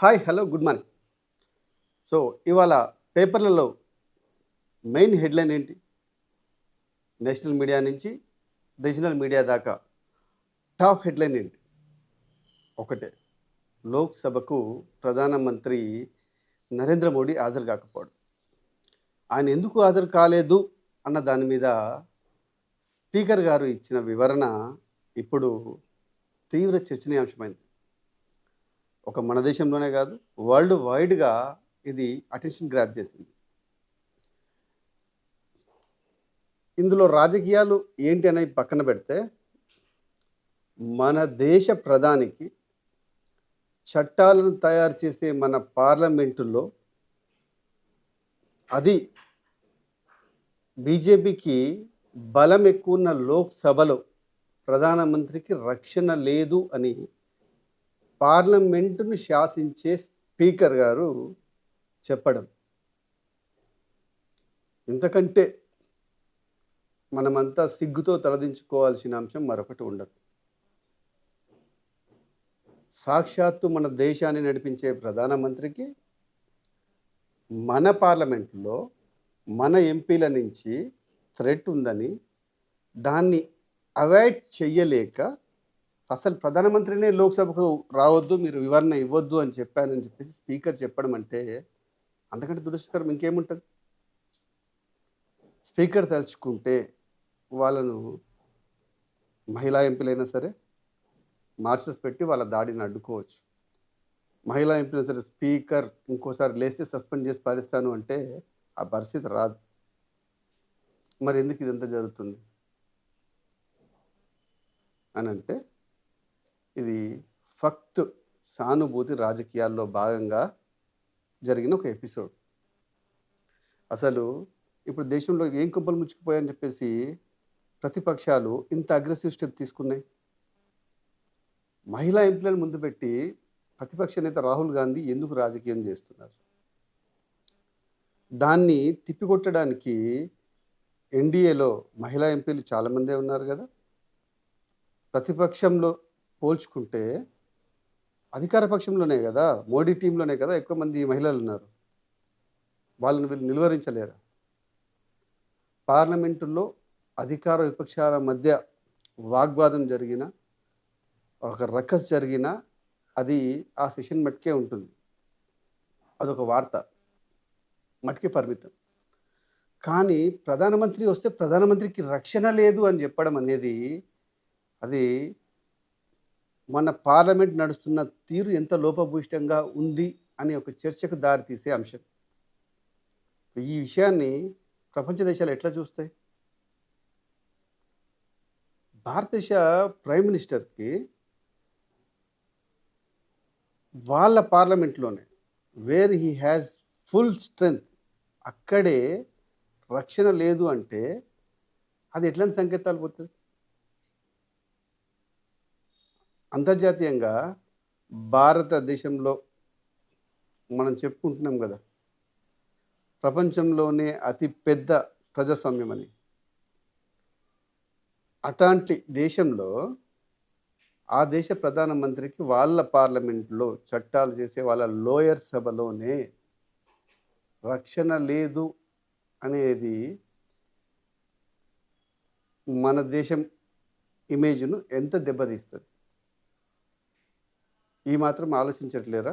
Hi hello good morning. So ఇవాళ పేపర్లలో main headline ఏంటి? నేషనల్ మీడియా నుంచి రీజనల్ మీడియా దాకా టాప్ హెడ్లైన్ ఏంటి? ఒకటే, లోక్సభకు ప్రధానమంత్రి నరేంద్ర మోడీ హాజరు కాకపోవడం. ఆయన ఎందుకు హాజరు కాలేదు అన్న దాని మీద స్పీకర్ గారు ఇచ్చిన వివరణ ఇప్పుడు తీవ్ర చర్చనీయాంశమైంది. ఒక మన దేశంలోనే కాదు, వరల్డ్ వైడ్గా ఇది అటెన్షన్ గ్రాప్ చేసింది. ఇందులో రాజకీయాలు ఏంటి అనేది పక్కన పెడితే, మన దేశ ప్రధానికి చట్టాలను తయారు చేసే మన పార్లమెంటులో అది బీజేపీకి బలం ఎక్కువ ఉన్న లోక్సభలో ప్రధానమంత్రికి రక్షణ లేదు అని పార్లమెంటును శాసించే స్పీకర్ గారు చెప్పడం. ఇంతకంటే మనమంతా సిగ్గుతో తలదించుకోవాల్సిన అంశం మరొకటి ఉండదు. సాక్షాత్తు మన దేశాన్ని నడిపించే ప్రధానమంత్రికి మన పార్లమెంట్లో మన ఎంపీల నుంచి థ్రెట్ ఉందని, దాన్ని అవాయిడ్ చెయ్యలేక అసలు ప్రధానమంత్రినే లోక్సభకు రావద్దు, మీరు వివరణ ఇవ్వద్దు అని చెప్పానని చెప్పేసి స్పీకర్ చెప్పడం అంటే అంతకంటే దురదృష్టకరం ఇంకేముంటుంది? స్పీకర్ తలుచుకుంటే వాళ్ళను మహిళా ఎంపీలైనా సరే మార్షల్స్ పెట్టి వాళ్ళ దాడిని అడ్డుకోవచ్చు. మహిళా ఎంపీలు సరే స్పీకర్ ఇంకోసారి లేస్తే సస్పెండ్ చేసి పాలిస్తాను అంటే ఆ పరిస్థితి రాదు. మరి ఎందుకు ఇదంతా జరుగుతుంది అని అంటే, ఇది ఫక్త్ సానుభూతి రాజకీయాల్లో భాగంగా జరిగిన ఒక ఎపిసోడ్. అసలు ఇప్పుడు దేశంలో ఏం కుప్పలు ముచ్చుకుపోయాయని చెప్పేసి ప్రతిపక్షాలు ఇంత అగ్రెసివ్ స్టెప్ తీసుకున్నాయి. మహిళా ఎంపీలను ముందు పెట్టి ప్రతిపక్ష నేత రాహుల్ గాంధీ ఎందుకు రాజకీయం చేస్తున్నారు? దాన్ని తిప్పికొట్టడానికి ఎన్డీఏలో మహిళా ఎంపీలు చాలామందే ఉన్నారు కదా. ప్రతిపక్షంలో పోల్చుకుంటే అధికార పక్షంలోనే కదా, మోడీ టీంలోనే కదా ఎక్కువ మంది మహిళలు ఉన్నారు. వాళ్ళని వీళ్ళు నిలువరించలేరా? పార్లమెంటులో అధికార విపక్షాల మధ్య వాగ్వాదం జరిగిన, ఒక రక్కస్ జరిగిన, అది ఆ సెషన్ మట్టుకే ఉంటుంది. అదొక వార్త, మట్టుకే పరిమితం. కానీ ప్రధానమంత్రి వస్తే ప్రధానమంత్రికి రక్షణ లేదు అని చెప్పడం అనేది, అది మన పార్లమెంట్ నడుస్తున్న తీరు ఎంత లోపభూయిష్టంగా ఉంది అనే ఒక చర్చకు దారితీసే అంశం. ఈ విషయాన్ని ప్రపంచ దేశాలు ఎట్లా చూస్తాయి? భారతదేశ ప్రైమ్ మినిస్టర్కి వాళ్ళ పార్లమెంట్లోనే, where he has full strength, అక్కడే రక్షణ లేదు అంటే అది ఎట్లాంటి సంకేతాలు పోతుంది? అంతర్జాతీయంగా భారతదేశంలో మనం చెప్పుకుంటున్నాం కదా, ప్రపంచంలోనే అతి పెద్ద ప్రజాస్వామ్యం అని. అట్లాంటి దేశంలో ఆ దేశ ప్రధానమంత్రికి వాళ్ళ పార్లమెంట్లో చట్టాలు చేసే వాళ్ళ లోయర్ సభలోనే రక్షణ లేదు అనేది మన దేశం ఇమేజ్ను ఎంత దెబ్బతీస్తుంది? ఈ మాత్రం ఆలోచించట్లేరా?